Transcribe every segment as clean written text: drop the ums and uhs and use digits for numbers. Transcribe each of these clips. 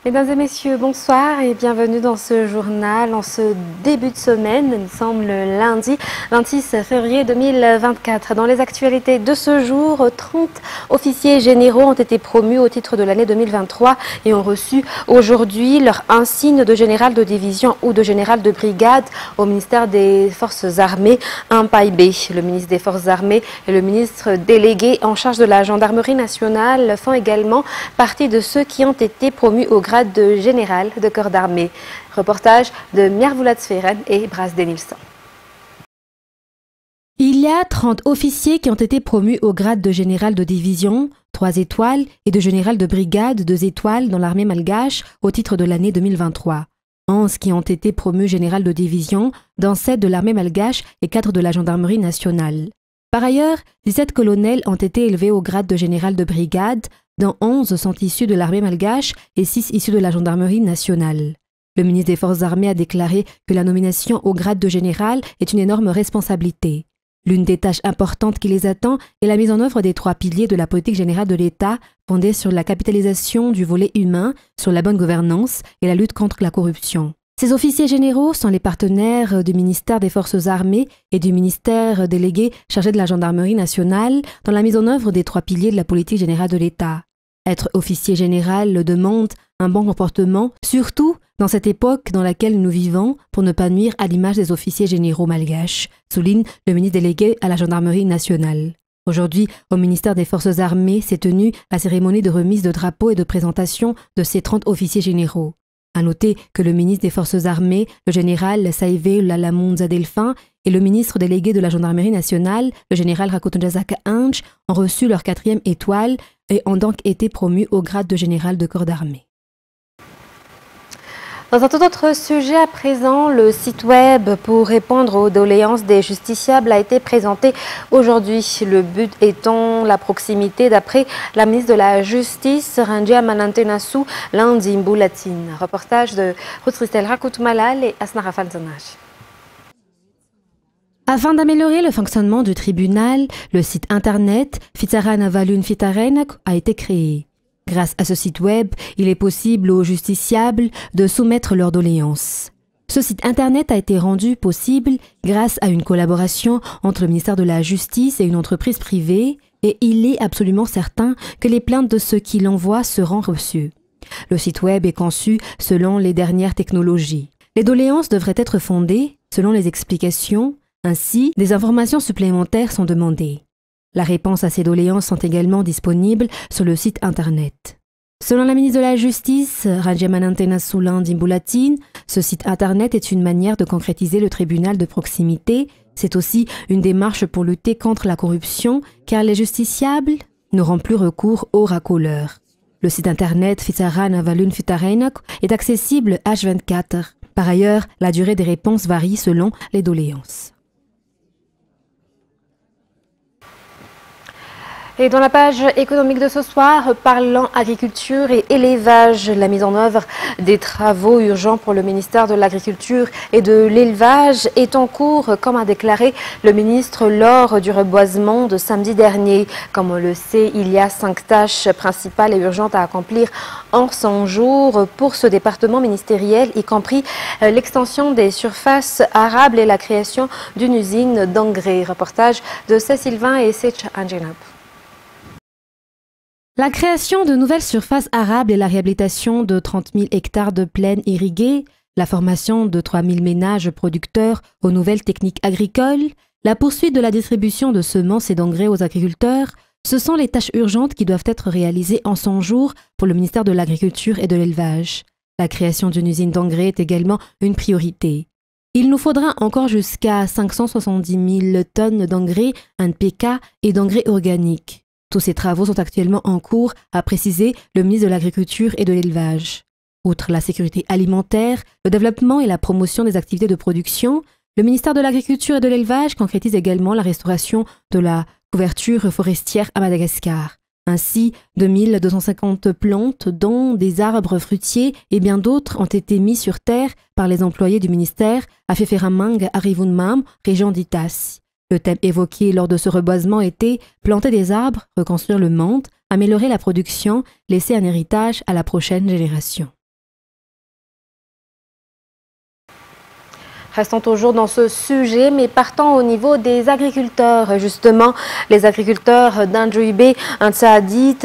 Mesdames et messieurs, bonsoir et bienvenue dans ce journal, en ce début de semaine. Nous sommes le lundi 26 février 2024. Dans les actualités de ce jour, 30 officiers généraux ont été promus au titre de l'année 2023 et ont reçu aujourd'hui leur insigne de général de division ou de général de brigade au ministère des Forces armées, un PAIB. Le ministre des Forces armées et le ministre délégué en charge de la gendarmerie nationale font également partie de ceux qui ont été promus au grade de général de corps d'armée. Reportage de Miervulat Sferen et Bras Denilson. Il y a 30 officiers qui ont été promus au grade de général de division, 3 étoiles, et de général de brigade, 2 étoiles dans l'armée malgache au titre de l'année 2023. 11 qui ont été promus général de division, dont 7 de l'armée malgache et 4 de la gendarmerie nationale. Par ailleurs, 17 colonels ont été élevés au grade de général de brigade, dont 11 sont issus de l'armée malgache et 6 issus de la gendarmerie nationale. Le ministre des Forces armées a déclaré que la nomination au grade de général est une énorme responsabilité. L'une des tâches importantes qui les attend est la mise en œuvre des 3 piliers de la politique générale de l'État, fondée sur la capitalisation du volet humain, sur la bonne gouvernance et la lutte contre la corruption. Ces officiers généraux sont les partenaires du ministère des Forces armées et du ministère délégué chargé de la gendarmerie nationale dans la mise en œuvre des 3 piliers de la politique générale de l'État. Être officier général demande un bon comportement, surtout dans cette époque dans laquelle nous vivons, pour ne pas nuire à l'image des officiers généraux malgaches, souligne le ministre délégué à la gendarmerie nationale. Aujourd'hui, au ministère des Forces armées s'est tenue la cérémonie de remise de drapeaux et de présentation de ces 30 officiers généraux. À noter que le ministre des Forces armées, le général Saïvé Lalamunza Delphin, et le ministre délégué de la gendarmerie nationale, le général Rakotonjazaka Ange, ont reçu leur 4e étoile et ont donc été promus au grade de général de corps d'armée. Dans un tout autre sujet à présent, le site web pour répondre aux doléances des justiciables a été présenté aujourd'hui. Le but étant la proximité d'après la ministre de la Justice, Rangia Manantenasu Landimboulatine. Reportage de Ruth Christelle Rakoutmalal et Asna Rafal Zonaj. Afin d'améliorer le fonctionnement du tribunal, le site internet Fitaran Valun Fitarenak a été créé. Grâce à ce site web, il est possible aux justiciables de soumettre leurs doléances. Ce site internet a été rendu possible grâce à une collaboration entre le ministère de la Justice et une entreprise privée, et il est absolument certain que les plaintes de ceux qui l'envoient seront reçues. Le site web est conçu selon les dernières technologies. Les doléances devraient être fondées selon les explications, ainsi des informations supplémentaires sont demandées. La réponse à ces doléances sont également disponibles sur le site internet. Selon la ministre de la Justice, Rangia Manantenasu Landimboulatine, ce site internet est une manière de concrétiser le tribunal de proximité. C'est aussi une démarche pour lutter contre la corruption, car les justiciables n'auront plus recours aux racoleurs. Le site internet Fitaran Avalun Fitarenak est accessible H24. Par ailleurs, la durée des réponses varie selon les doléances. Et dans la page économique de ce soir, parlant agriculture et élevage, la mise en œuvre des travaux urgents pour le ministère de l'Agriculture et de l'Élevage est en cours, comme a déclaré le ministre lors du reboisement de samedi dernier. Comme on le sait, il y a 5 tâches principales et urgentes à accomplir en 100 jours pour ce département ministériel, y compris l'extension des surfaces arables et la création d'une usine d'engrais. Reportage de Sylvain et Secha Angenab. La création de nouvelles surfaces arables et la réhabilitation de 30 000 hectares de plaines irriguées, la formation de 3 000 ménages producteurs aux nouvelles techniques agricoles, la poursuite de la distribution de semences et d'engrais aux agriculteurs, ce sont les tâches urgentes qui doivent être réalisées en 100 jours pour le ministère de l'Agriculture et de l'Élevage. La création d'une usine d'engrais est également une priorité. Il nous faudra encore jusqu'à 570 000 tonnes d'engrais, NPK et d'engrais organiques. Tous ces travaux sont actuellement en cours, a précisé le ministre de l'Agriculture et de l'Élevage. Outre la sécurité alimentaire, le développement et la promotion des activités de production, le ministère de l'Agriculture et de l'Élevage concrétise également la restauration de la couverture forestière à Madagascar. Ainsi, 2250 plantes, dont des arbres fruitiers et bien d'autres, ont été mis sur terre par les employés du ministère à Feferamang Arivunmam, région d'Itas. Le thème évoqué lors de ce reboisement était « Planter des arbres, reconstruire le monde, améliorer la production, laisser un héritage à la prochaine génération ». Restons toujours dans ce sujet, mais partons au niveau des agriculteurs. Justement, les agriculteurs d'Andjoubé, Antsaadit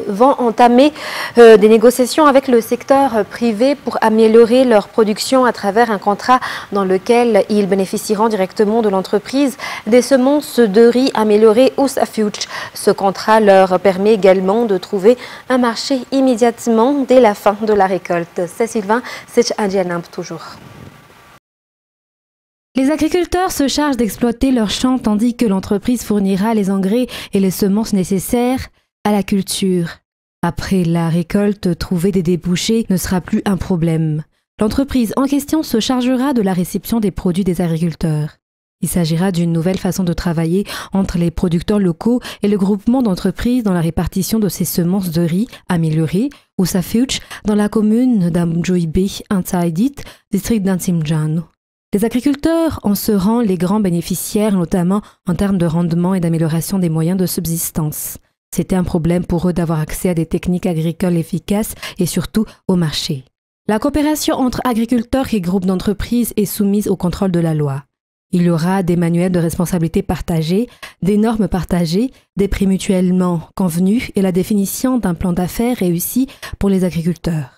vont entamer des négociations avec le secteur privé pour améliorer leur production à travers un contrat dans lequel ils bénéficieront directement de l'entreprise des semences de riz améliorées Usafuch. Ce contrat leur permet également de trouver un marché immédiatement dès la fin de la récolte. C'est Sylvain, c'est Adjanamp toujours. Les agriculteurs se chargent d'exploiter leurs champs tandis que l'entreprise fournira les engrais et les semences nécessaires à la culture. Après la récolte, trouver des débouchés ne sera plus un problème. L'entreprise en question se chargera de la réception des produits des agriculteurs. Il s'agira d'une nouvelle façon de travailler entre les producteurs locaux et le groupement d'entreprises dans la répartition de ces semences de riz améliorées, Usafuch, dans la commune d'Andjoubé, Antsaadit, district d'Antsimdjano. Les agriculteurs en seront les grands bénéficiaires, notamment en termes de rendement et d'amélioration des moyens de subsistance. C'était un problème pour eux d'avoir accès à des techniques agricoles efficaces et surtout au marché. La coopération entre agriculteurs et groupes d'entreprises est soumise au contrôle de la loi. Il y aura des manuels de responsabilité partagés, des normes partagées, des prix mutuellement convenus et la définition d'un plan d'affaires réussi pour les agriculteurs.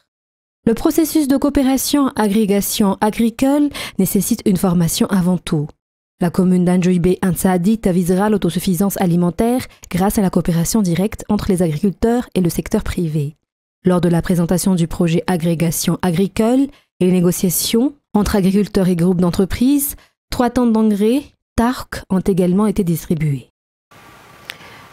Le processus de coopération-agrégation agricole nécessite une formation avant tout. La commune d'Andjoubé Antsaadit visera l'autosuffisance alimentaire grâce à la coopération directe entre les agriculteurs et le secteur privé. Lors de la présentation du projet agrégation agricole et les négociations entre agriculteurs et groupes d'entreprises, 3 tonnes d'engrais, TARC, ont également été distribués.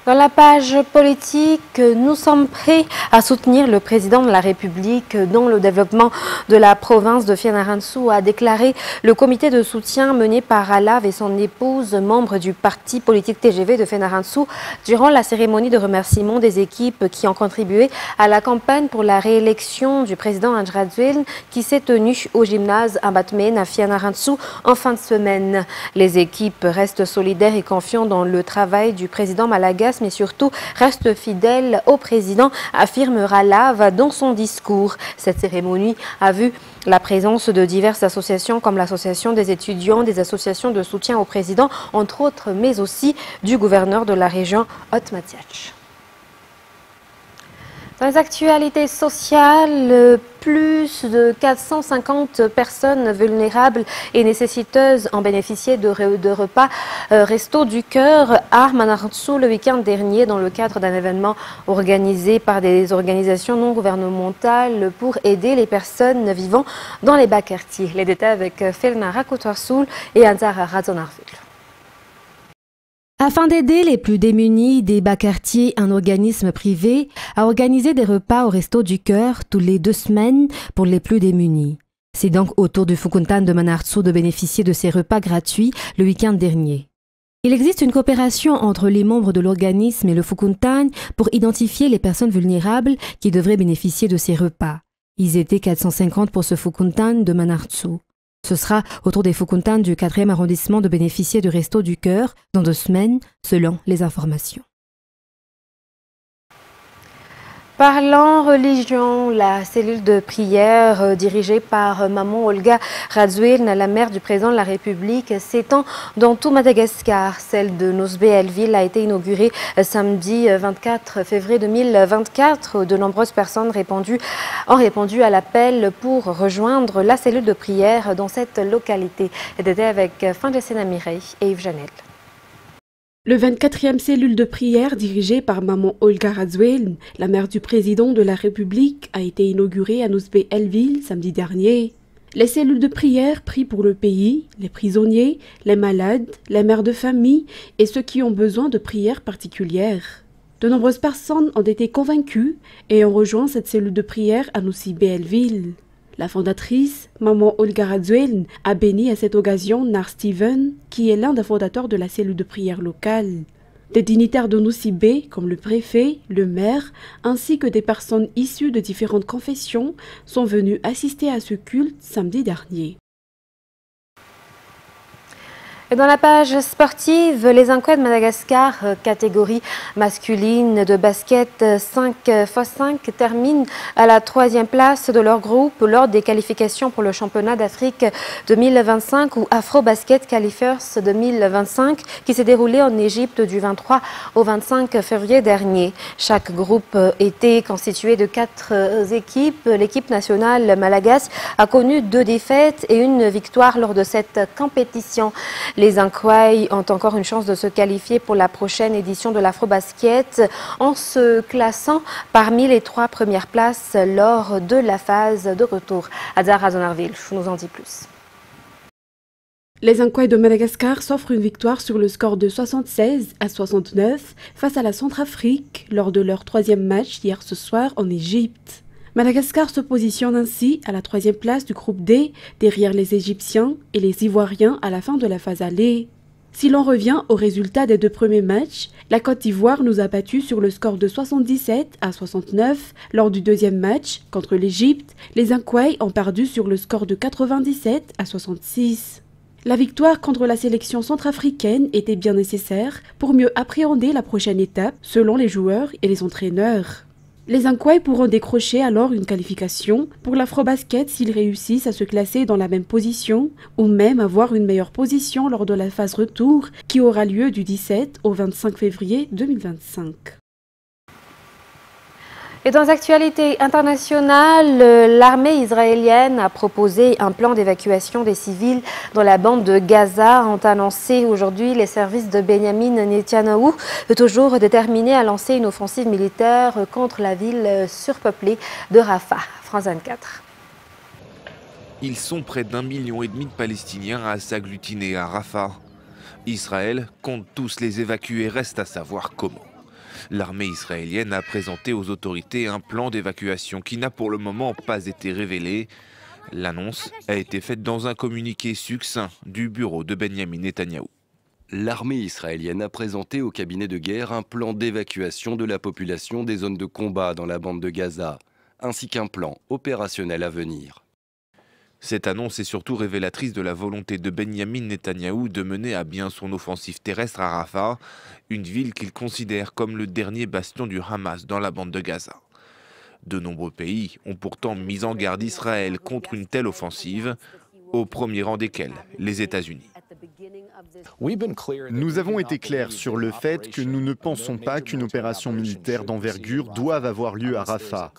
Dans la page politique, nous sommes prêts à soutenir le président de la République dans le développement de la province de Fianarantsoa, a déclaré le comité de soutien mené par Alav et son épouse, membre du parti politique TGV de Fianarantsoa, durant la cérémonie de remerciement des équipes qui ont contribué à la campagne pour la réélection du président Andradzuel qui s'est tenue au gymnase Abatmen à Fianarantsoa en fin de semaine. Les équipes restent solidaires et confiantes dans le travail du président malagasy, mais surtout reste fidèle au président, affirmera Alav dans son discours. Cette cérémonie a vu la présence de diverses associations comme l'association des étudiants, des associations de soutien au président, entre autres, mais aussi du gouverneur de la région Otmatiach. Dans les actualités sociales, plus de 450 personnes vulnérables et nécessiteuses ont bénéficié de repas Resto du Cœur à Manarantsoa le week-end dernier dans le cadre d'un événement organisé par des organisations non gouvernementales pour aider les personnes vivant dans les bas quartiers. Les détails avec Felna Rakotwarsoul et Anzara Razonarvul. Afin d'aider les plus démunis des bas quartiers, un organisme privé a organisé des repas au Resto du Cœur tous les 2 semaines pour les plus démunis. C'est donc au tour du Fukuntan de Manarantsoa de bénéficier de ces repas gratuits le week-end dernier. Il existe une coopération entre les membres de l'organisme et le Fukuntan pour identifier les personnes vulnérables qui devraient bénéficier de ces repas. Ils étaient 450 pour ce Fukuntan de Manarantsoa. Ce sera au tour des Fukuntans du 4e arrondissement de bénéficier du Resto du Cœur dans 2 semaines, selon les informations. Parlant religion, la cellule de prière dirigée par Maman Olga Radzuel, la mère du président de la République, s'étend dans tout Madagascar. Celle de Nosbe-Elville a été inaugurée samedi 24 février 2024. De nombreuses personnes ont répondu à l'appel pour rejoindre la cellule de prière dans cette localité. C'était avec Fandjessena Mireille et Yves Janel. Le 24e cellule de prière dirigée par Maman Olga Radzuel, la mère du président de la République, a été inaugurée à Nosbe-Elville samedi dernier. Les cellules de prière prient pour le pays, les prisonniers, les malades, les mères de famille et ceux qui ont besoin de prières particulières. De nombreuses personnes ont été convaincues et ont rejoint cette cellule de prière à Nosbe-Elville. La fondatrice, Maman Olga Radzuel, a béni à cette occasion Nar Steven, qui est l'un des fondateurs de la cellule de prière locale. Des dignitaires de Nosbe, comme le préfet, le maire, ainsi que des personnes issues de différentes confessions, sont venus assister à ce culte samedi dernier. Et dans la page sportive, les Anquets de Madagascar, catégorie masculine de basket 5x5, terminent à la 3e place de leur groupe lors des qualifications pour le championnat d'Afrique 2025 ou Afro-Basket Qualifiers 2025 qui s'est déroulé en Égypte du 23 au 25 février dernier. Chaque groupe était constitué de 4 équipes. L'équipe nationale malagasy a connu 2 défaites et une victoire lors de cette compétition. Les Anquets ont encore une chance de se qualifier pour la prochaine édition de l'Afro-Basket en se classant parmi les 3 premières places lors de la phase de retour. Adar Azonarville nous en dit plus. Les Anquets de Madagascar s'offrent une victoire sur le score de 76-69 face à la Centrafrique lors de leur 3e match hier ce soir en Égypte. Madagascar se positionne ainsi à la 3e place du groupe D, derrière les Égyptiens et les Ivoiriens à la fin de la phase aller. Si l'on revient au résultat des 2 premiers matchs, la Côte d'Ivoire nous a battus sur le score de 77-69 lors du 2e match. Contre l'Égypte, les Anquets ont perdu sur le score de 97-66. La victoire contre la sélection centrafricaine était bien nécessaire pour mieux appréhender la prochaine étape selon les joueurs et les entraîneurs. Les Anquets pourront décrocher alors une qualification pour l'Afro-Basket s'ils réussissent à se classer dans la même position ou même avoir une meilleure position lors de la phase retour qui aura lieu du 17 au 25 février 2025. Et dans les actualités internationales, l'armée israélienne a proposé un plan d'évacuation des civils dans la bande de Gaza, ont annoncé aujourd'hui les services de Benjamin Netanyahou, toujours déterminé à lancer une offensive militaire contre la ville surpeuplée de Rafah. France 24. Ils sont près d'1,5 million de Palestiniens à s'agglutiner à Rafah. Israël compte tous les évacuer, reste à savoir comment. L'armée israélienne a présenté aux autorités un plan d'évacuation qui n'a pour le moment pas été révélé. L'annonce a été faite dans un communiqué succinct du bureau de Benjamin Netanyahou. L'armée israélienne a présenté au cabinet de guerre un plan d'évacuation de la population des zones de combat dans la bande de Gaza, ainsi qu'un plan opérationnel à venir. Cette annonce est surtout révélatrice de la volonté de Benjamin Netanyahou de mener à bien son offensive terrestre à Rafah, une ville qu'il considère comme le dernier bastion du Hamas dans la bande de Gaza. De nombreux pays ont pourtant mis en garde Israël contre une telle offensive, au premier rang desquels les États-Unis. Nous avons été clairs sur le fait que nous ne pensons pas qu'une opération militaire d'envergure doive avoir lieu à Rafah,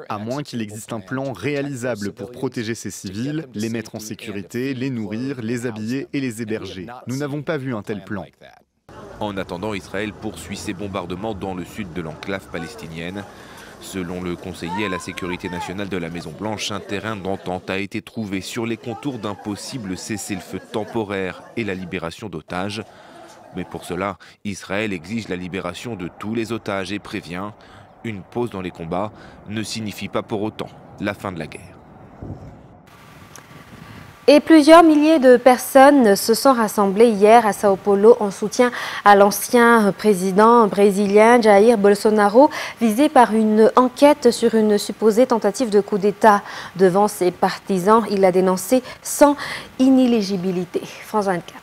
à moins qu'il existe un plan réalisable pour protéger ces civils, les mettre en sécurité, les nourrir, les habiller et les héberger. Nous n'avons pas vu un tel plan. En attendant, Israël poursuit ses bombardements dans le sud de l'enclave palestinienne. Selon le conseiller à la sécurité nationale de la Maison-Blanche, un terrain d'entente a été trouvé sur les contours d'un possible cessez-le-feu temporaire et la libération d'otages. Mais pour cela, Israël exige la libération de tous les otages et prévient « une pause dans les combats ne signifie pas pour autant la fin de la guerre ». Et plusieurs milliers de personnes se sont rassemblées hier à Sao Paulo en soutien à l'ancien président brésilien Jair Bolsonaro, visé par une enquête sur une supposée tentative de coup d'État. Devant ses partisans, il a dénoncé sans inéligibilité. France 24.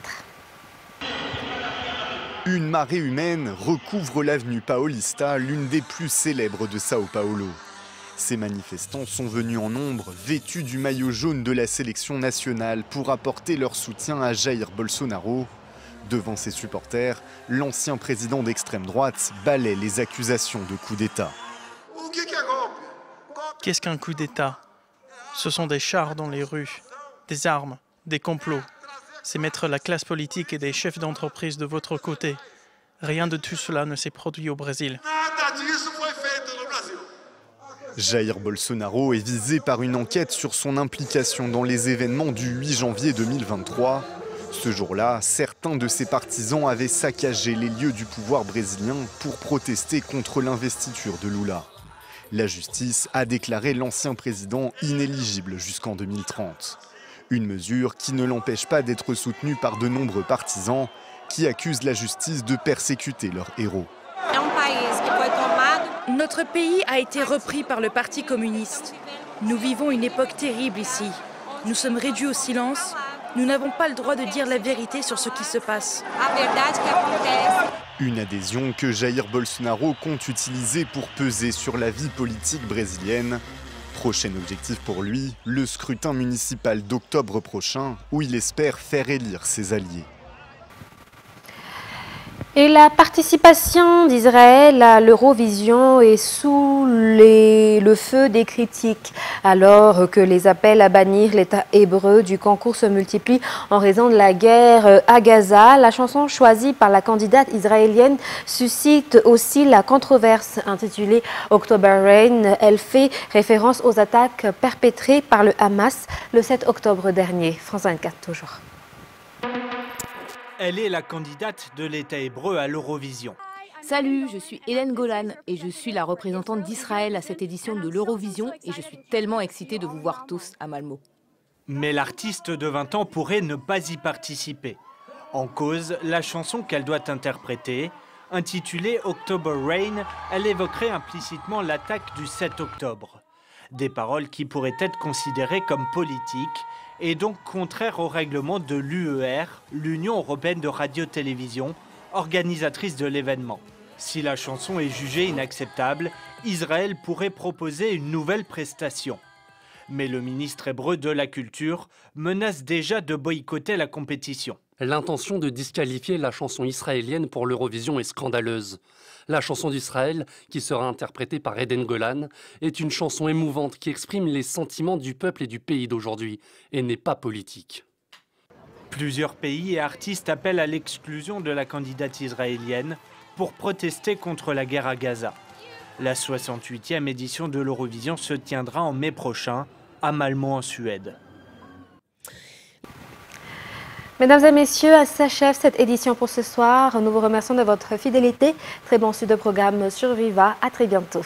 Une marée humaine recouvre l'avenue Paulista, l'une des plus célèbres de Sao Paulo. Ces manifestants sont venus en nombre, vêtus du maillot jaune de la sélection nationale pour apporter leur soutien à Jair Bolsonaro. Devant ses supporters, l'ancien président d'extrême droite balaie les accusations de coup d'État. Qu'est-ce qu'un coup d'État? Ce sont des chars dans les rues, des armes, des complots. C'est mettre la classe politique et des chefs d'entreprise de votre côté. Rien de tout cela ne s'est produit au Brésil. Jair Bolsonaro est visé par une enquête sur son implication dans les événements du 8 janvier 2023. Ce jour-là, certains de ses partisans avaient saccagé les lieux du pouvoir brésilien pour protester contre l'investiture de Lula. La justice a déclaré l'ancien président inéligible jusqu'en 2030. Une mesure qui ne l'empêche pas d'être soutenu par de nombreux partisans qui accusent la justice de persécuter leurs héros. Notre pays a été repris par le Parti communiste. Nous vivons une époque terrible ici. Nous sommes réduits au silence Nous n'avons pas le droit de dire la vérité sur ce qui se passe. Une adhésion que Jair Bolsonaro compte utiliser pour peser sur la vie politique brésilienne. Prochain objectif pour lui, le scrutin municipal d'octobre prochain, où il espère faire élire ses alliés. Et la participation d'Israël à l'Eurovision est sous le feu des critiques, alors que les appels à bannir l'État hébreu du concours se multiplient en raison de la guerre à Gaza. La chanson choisie par la candidate israélienne suscite aussi la controverse intitulée October Rain. Elle fait référence aux attaques perpétrées par le Hamas le 7 octobre dernier. France 24 toujours. Elle est la candidate de l'État hébreu à l'Eurovision. Salut, je suis Hélène Golan et je suis la représentante d'Israël à cette édition de l'Eurovision et je suis tellement excitée de vous voir tous à Malmö. Mais l'artiste de 20 ans pourrait ne pas y participer. En cause, la chanson qu'elle doit interpréter, intitulée October Rain, elle évoquerait implicitement l'attaque du 7 octobre. Des paroles qui pourraient être considérées comme politiques et donc contraires au règlement de l'UER, l'Union européenne de radio-télévision, organisatrice de l'événement. Si la chanson est jugée inacceptable, Israël pourrait proposer une nouvelle prestation. Mais le ministre hébreu de la Culture menace déjà de boycotter la compétition. L'intention de disqualifier la chanson israélienne pour l'Eurovision est scandaleuse. La chanson d'Israël, qui sera interprétée par Eden Golan, est une chanson émouvante qui exprime les sentiments du peuple et du pays d'aujourd'hui, et n'est pas politique. Plusieurs pays et artistes appellent à l'exclusion de la candidate israélienne pour protester contre la guerre à Gaza. La 68e édition de l'Eurovision se tiendra en mai prochain à Malmö en Suède. Mesdames et messieurs, s'achève cette édition pour ce soir. Nous vous remercions de votre fidélité. Très bon sud de programme sur Viva. À très bientôt.